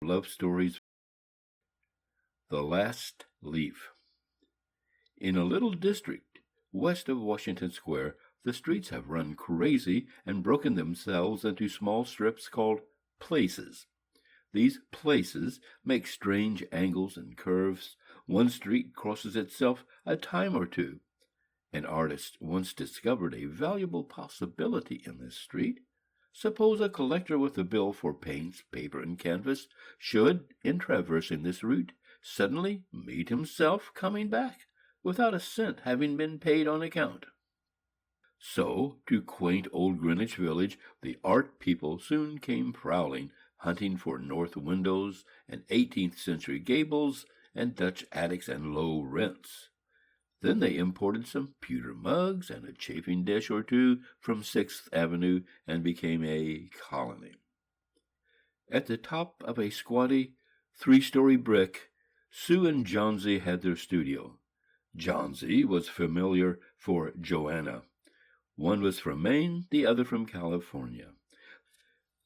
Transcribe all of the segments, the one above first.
Love Stories. The Last Leaf. In a little district west of Washington Square, the streets have run crazy and broken themselves into small strips called places. These places make strange angles and curves. One street crosses itself a time or two. An artist once discovered a valuable possibility in this street. Suppose a collector with a bill for paints, paper, and canvas should, in traversing this route, suddenly meet himself coming back, without a cent having been paid on account. So, to quaint old Greenwich Village, the art people soon came prowling, hunting for north windows and 18th-century gables and Dutch attics and low rents. Then they imported some pewter mugs and a chafing dish or two from 6th Avenue and became a colony. At the top of a squatty, 3-story brick, Sue and Johnsy had their studio. Johnsy was familiar for Joanna. One was from Maine, the other from California.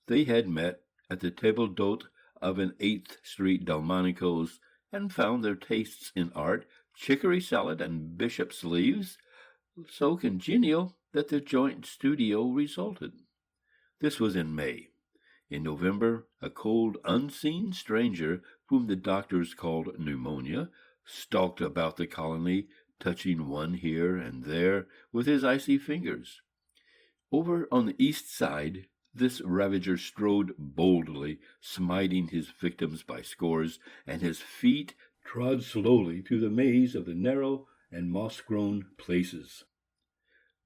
They had met at the table d'hôte of an 8th Street Delmonico's and found their tastes in art, chicory salad, and bishop's leaves so congenial that the joint studio resulted. This was in May. In November, a cold, unseen stranger, whom the doctors called pneumonia, stalked about the colony, touching one here and there with his icy fingers. Over on the east side, this ravager strode boldly, smiting his victims by scores, and his feet trod slowly through the maze of the narrow and moss-grown places.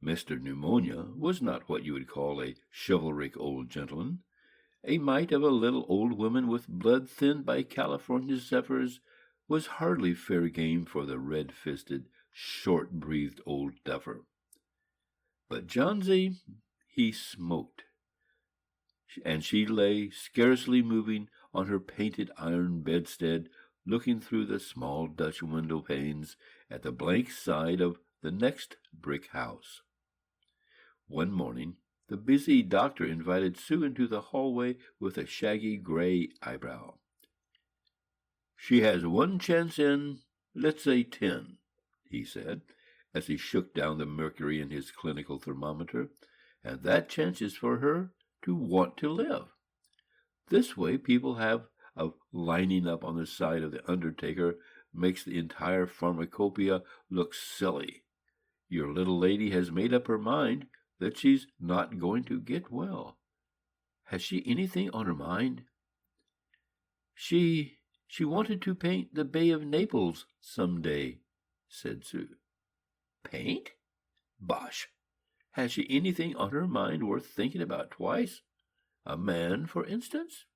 Mr. Pneumonia was not what you would call a chivalric old gentleman. A mite of a little old woman with blood thinned by California zephyrs was hardly fair game for the red-fisted, short-breathed old duffer. But Johnsy, he smoked, and she lay scarcely moving on her painted iron bedstead, looking through the small Dutch window panes at the blank side of the next brick house. One morning, the busy doctor invited Sue into the hallway with a shaggy gray eyebrow. "She has one chance in, let's say 10, he said, as he shook down the mercury in his clinical thermometer, "and that chance is for her to want to live. This way people have of lining up on the side of the undertaker makes the entire pharmacopoeia look silly. Your little lady has made up her mind that she's not going to get well. Has she anything on her mind?" She wanted to paint the Bay of Naples some day," said Sue. "Paint? Bosh! Has she anything on her mind worth thinking about twice? A man, for instance?"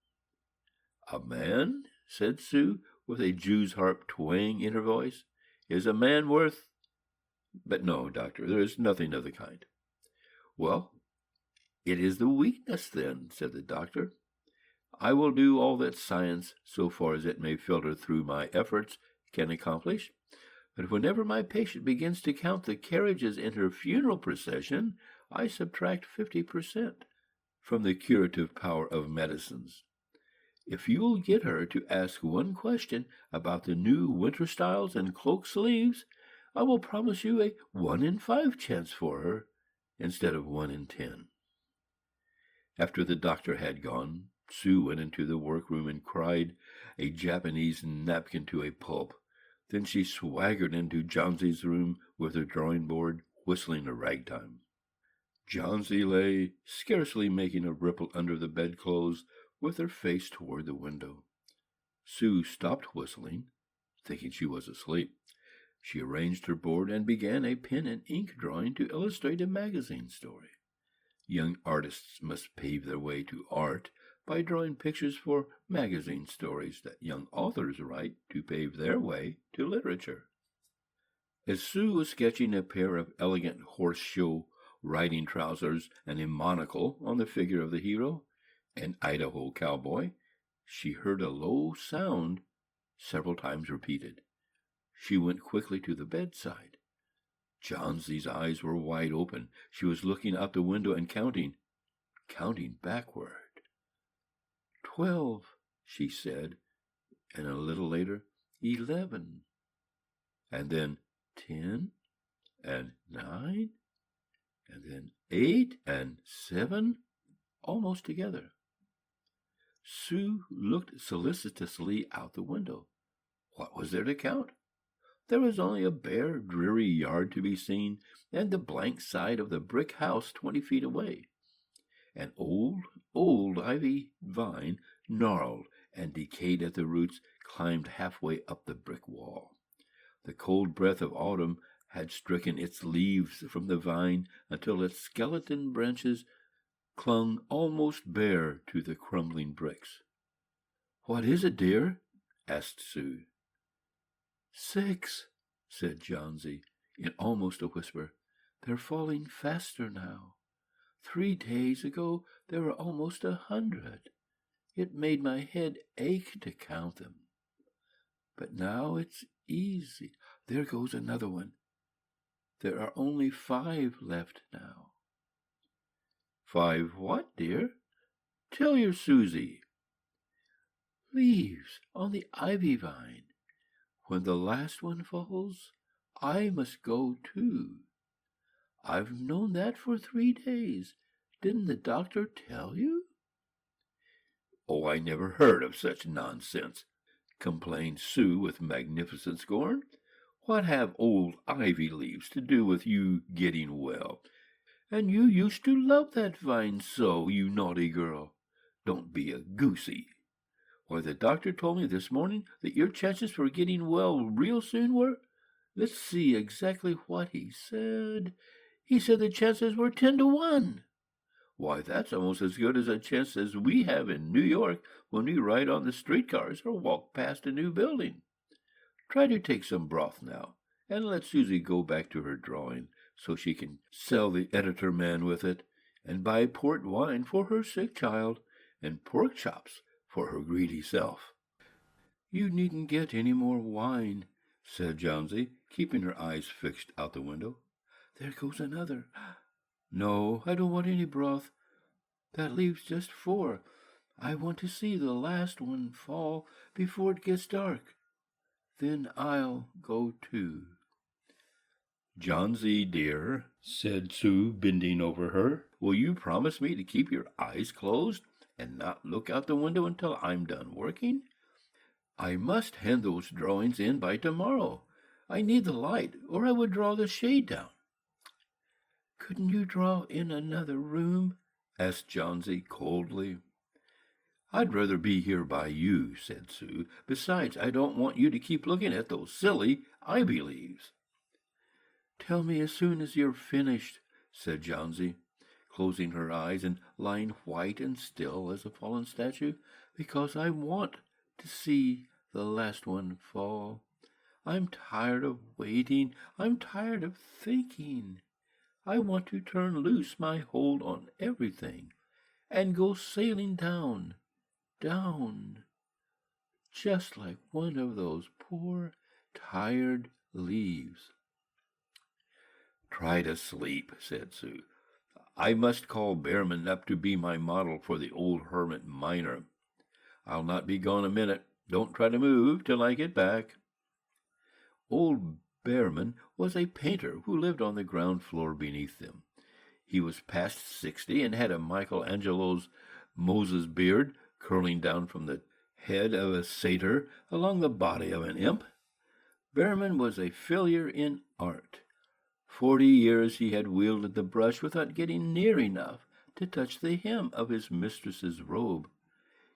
"A man," said Sue, with a Jew's harp twang in her voice, "is a man worth... But no, doctor, there is nothing of the kind." "Well, it is the weakness, then," said the doctor. "I will do all that science, so far as it may filter through my efforts, can accomplish. But whenever my patient begins to count the carriages in her funeral procession, I subtract 50% from the curative power of medicines. If you'll get her to ask one question about the new winter styles and cloak sleeves, I will promise you a 1 in 5 chance for her, instead of 1 in 10. After the doctor had gone, Sue went into the workroom and cried a Japanese napkin to a pulp. Then she swaggered into Johnsy's room with her drawing board, whistling a ragtime. Johnsy lay, scarcely making a ripple under the bedclothes, with her face toward the window. Sue stopped whistling, thinking she was asleep. She arranged her board and began a pen and ink drawing to illustrate a magazine story. Young artists must pave their way to art by drawing pictures for magazine stories that young authors write to pave their way to literature. As Sue was sketching a pair of elegant horse-show riding trousers and a monocle on the figure of the hero, an Idaho cowboy, she heard a low sound several times repeated. She went quickly to the bedside. Johnsy's eyes were wide open. She was looking out the window and counting backward. 12, she said, and a little later, 11, and then 10, and 9, and then 8 and 7, almost together. Sue looked solicitously out the window. What was there to count? There was only a bare, dreary yard to be seen, and the blank side of the brick house 20 feet away. An old ivy vine, gnarled and decayed at the roots, climbed halfway up the brick wall. The cold breath of autumn had stricken its leaves from the vine until its skeleton branches clung almost bare to the crumbling bricks. "What is it, dear?" asked Sue. 6, said Johnsy, in almost a whisper. "They're falling faster now. 3 days ago there were almost 100. It made my head ache to count them. But now it's easy. There goes another one. There are only 5 left now." "5 what, dear? Tell your Susie." "Leaves on the ivy vine. When the last one falls, I must go too. I've known that for 3 days. Didn't the doctor tell you?" "Oh, I never heard of such nonsense," complained Sue with magnificent scorn. "What have old ivy leaves to do with you getting well? And you used to love that vine so, you naughty girl. Don't be a goosey. Why, the doctor told me this morning that your chances for getting well real soon were— let's see exactly what he said. He said the chances were 10 to 1. Why, that's almost as good as a chance as we have in New York when we ride on the streetcars or walk past a new building. Try to take some broth now, and let Susie go back to her drawing so she can sell the editor man with it, and buy port wine for her sick child, and pork chops for her greedy self." "You needn't get any more wine," said Johnsy, keeping her eyes fixed out the window. "There goes another. No, I don't want any broth. That leaves just 4. I want to see the last one fall before it gets dark. Then I'll go too." "Johnsy, dear," said Sue, bending over her, "will you promise me to keep your eyes closed and not look out the window until I'm done working? I must hand those drawings in by tomorrow. I need the light, or I would draw the shade down." "Couldn't you draw in another room?" asked Johnsy coldly. "I'd rather be here by you," said Sue. "Besides, I don't want you to keep looking at those silly ivy leaves." "Tell me as soon as you're finished," said Johnsy, closing her eyes and lying white and still as a fallen statue, "because I want to see the last one fall. I'm tired of waiting. I'm tired of thinking. I want to turn loose my hold on everything and go sailing down, down, just like one of those poor, tired leaves." "Try to sleep," said Sue. "I must call Behrman up to be my model for the old hermit miner. I'll not be gone a minute. Don't try to move till I get back." Old Behrman was a painter who lived on the ground floor beneath them. He was past 60 and had a Michelangelo's Moses beard curling down from the head of a satyr along the body of an imp. Behrman was a failure in art. 40 years he had wielded the brush without getting near enough to touch the hem of his mistress's robe.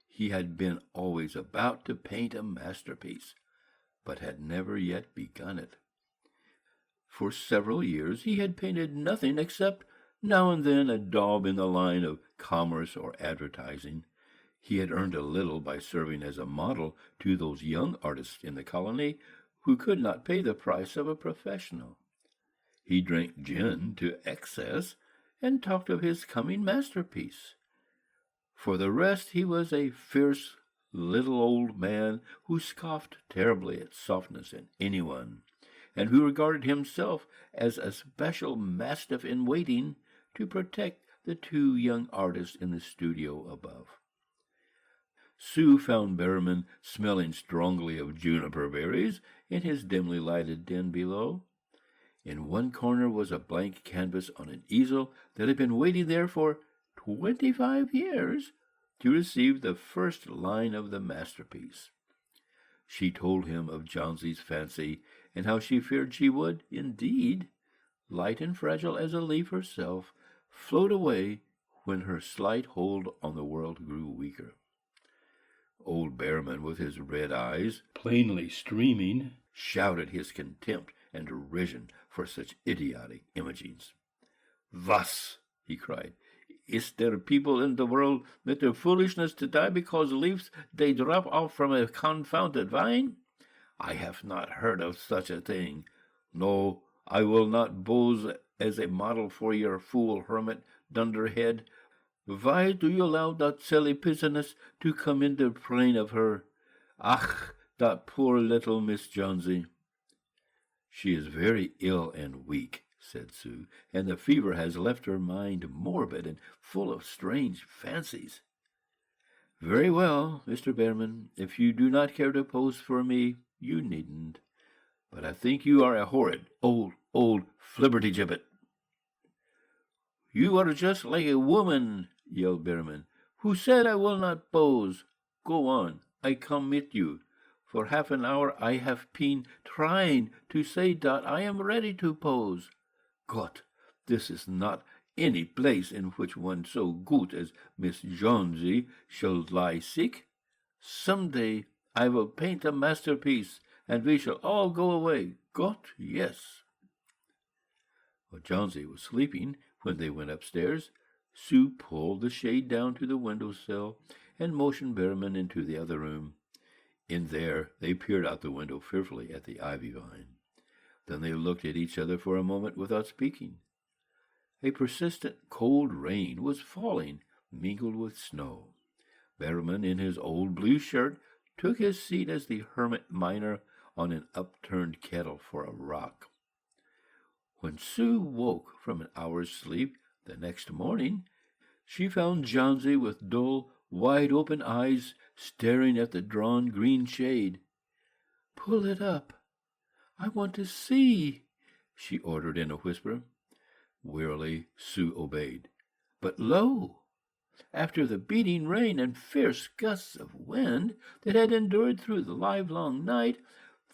He had been always about to paint a masterpiece, but had never yet begun it. For several years he had painted nothing except now and then a daub in the line of commerce or advertising. He had earned a little by serving as a model to those young artists in the colony who could not pay the price of a professional. He drank gin to excess and talked of his coming masterpiece. For the rest, he was a fierce little old man who scoffed terribly at softness in anyone, and who regarded himself as a special mastiff in waiting to protect the 2 young artists in the studio above. Sue found Berriman smelling strongly of juniper berries in his dimly lighted den below. In one corner was a blank canvas on an easel that had been waiting there for 25 years to receive the first line of the masterpiece. She told him of Johnsy's fancy, and how she feared she would, indeed, light and fragile as a leaf herself, float away when her slight hold on the world grew weaker. Old Berriman, with his red eyes plainly streaming, shouted his contempt and derision for such idiotic imagings. "Was," he cried, "is there people in the world with their foolishness to die because leaves they drop off from a confounded vine? I have not heard of such a thing. No, I will not pose as a model for your fool hermit dunderhead. Why do you allow that silly business to come in the brain of her? Ach, that poor little Miss Johnsy." "She is very ill and weak," said Sue, "and the fever has left her mind morbid and full of strange fancies." "Very well, Mr. Berriman. If you do not care to pose for me, you needn't. But I think you are a horrid, old flibbertigibbet." "You are just like a woman," yelled Berriman. "Who said I will not pose? Go on, I come with you. For half an hour I have been trying to say that I am ready to pose. Gott, this is not any place in which one so good as Miss Johnsy shall lie sick. Some day I will paint a masterpiece, and we shall all go away. Gott, yes." Well, Johnsy was sleeping when they went upstairs. Sue pulled the shade down to the window-sill and motioned Berriman into the other room. In there they peered out the window fearfully at the ivy vine. Then they looked at each other for a moment without speaking. A persistent cold rain was falling, mingled with snow. Berriman, in his old blue shirt, took his seat as the hermit miner on an upturned kettle for a rock. When Sue woke from an hour's sleep the next morning, she found Johnsy with dull, wide-open eyes staring at the drawn green shade. "Pull it up. I want to see," she ordered in a whisper. Wearily, Sue obeyed. But lo! After the beating rain and fierce gusts of wind that had endured through the livelong night,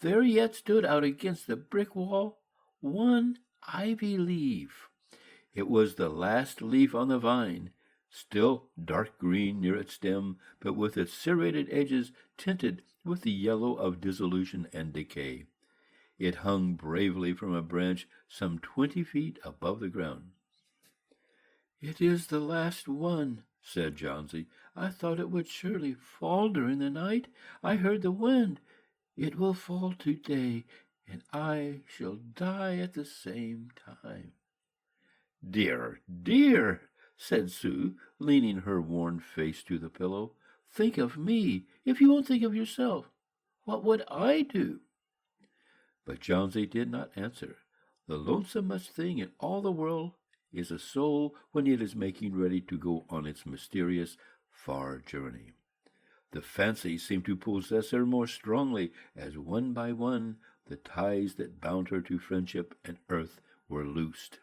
there yet stood out against the brick wall one ivy leaf. It was the last leaf on the vine, still dark green near its stem, but with its serrated edges tinted with the yellow of dissolution and decay. It hung bravely from a branch some 20 feet above the ground. "It is the last one," said Johnsy. "I thought it would surely fall during the night. I heard the wind. It will fall today, and I shall die at the same time." "Dear, dear," said Sue, leaning her worn face to the pillow. "Think of me. If you won't think of yourself, what would I do?" But Johnsy did not answer. The lonesomest thing in all the world is a soul when it is making ready to go on its mysterious, far journey. The fancy seemed to possess her more strongly as one by one the ties that bound her to friendship and earth were loosed.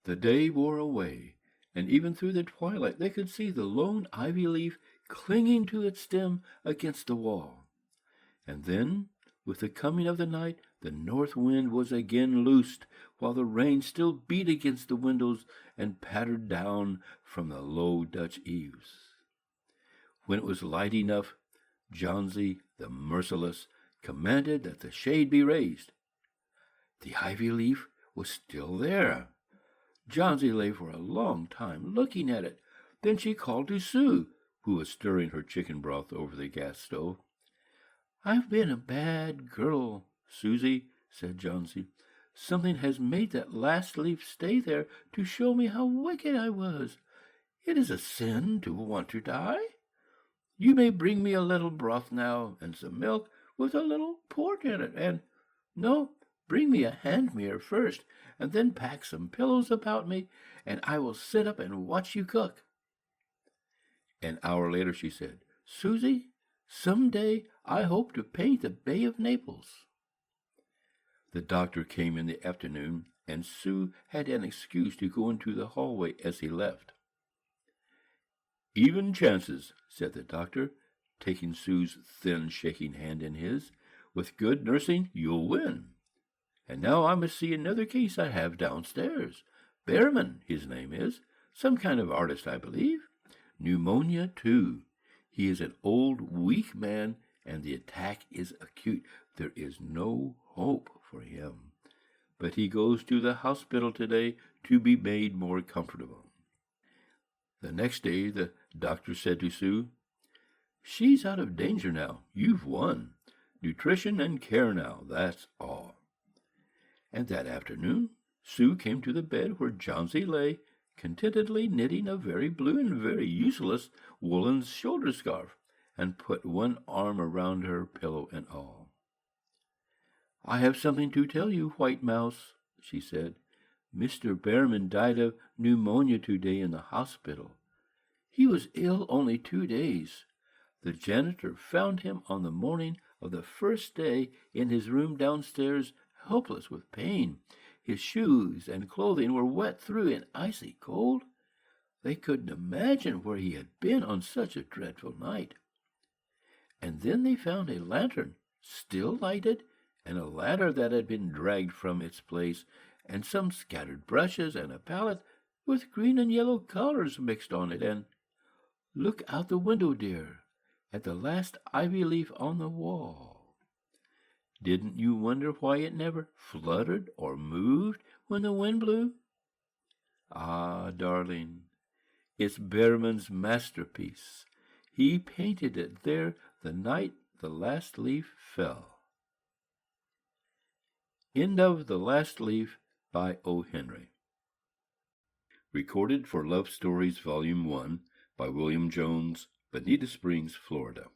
The day wore away, and even through the twilight they could see the lone ivy leaf clinging to its stem against the wall. And then, with the coming of the night, the north wind was again loosed, while the rain still beat against the windows and pattered down from the low Dutch eaves. When it was light enough, Johnsy, the merciless, commanded that the shade be raised. The ivy leaf was still there. Johnsy lay for a long time looking at it. Then she called to Sue, who was stirring her chicken broth over the gas stove. "I've been a bad girl, Susie," said Johnsy. "Something has made that last leaf stay there to show me how wicked I was. It is a sin to want to die. You may bring me a little broth now, and some milk with a little port in it, and bring me a hand mirror first, and then pack some pillows about me, and I will sit up and watch you cook." An hour later she said, Susie, some day I hope to paint the Bay of Naples." The doctor came in the afternoon, and Sue had an excuse to go into the hallway as he left. "Even chances," said the doctor, taking Sue's thin, shaking hand in his. "With good nursing, you'll win. And now I must see another case I have downstairs. Behrman, his name is. Some kind of artist, I believe. Pneumonia, too. He is an old, weak man, and the attack is acute. There is no hope for him. But he goes to the hospital today to be made more comfortable." The next day the doctor said to Sue, "She's out of danger now. You've won. Nutrition and care now, that's all." And that afternoon Sue came to the bed where Johnsy lay, contentedly knitting a very blue and very useless woolen shoulder scarf, and put one arm around her, pillow and all. "I have something to tell you, White Mouse," she said. "Mr. Behrman died of pneumonia today in the hospital. He was ill only 2 days. The janitor found him on the morning of the first day in his room downstairs, helpless with pain. His shoes and clothing were wet through and icy cold. They couldn't imagine where he had been on such a dreadful night. And then they found a lantern, still lighted, and a ladder that had been dragged from its place, and some scattered brushes, and a palette with green and yellow colors mixed on it, and look out the window, dear, at the last ivy leaf on the wall. Didn't you wonder why it never fluttered or moved when the wind blew? Ah, darling, it's Behrman's masterpiece. He painted it there the night the last leaf fell." End of The Last Leaf by O. Henry. Recorded for Love Stories Volume 1 by William Jones, Bonita Springs, Florida.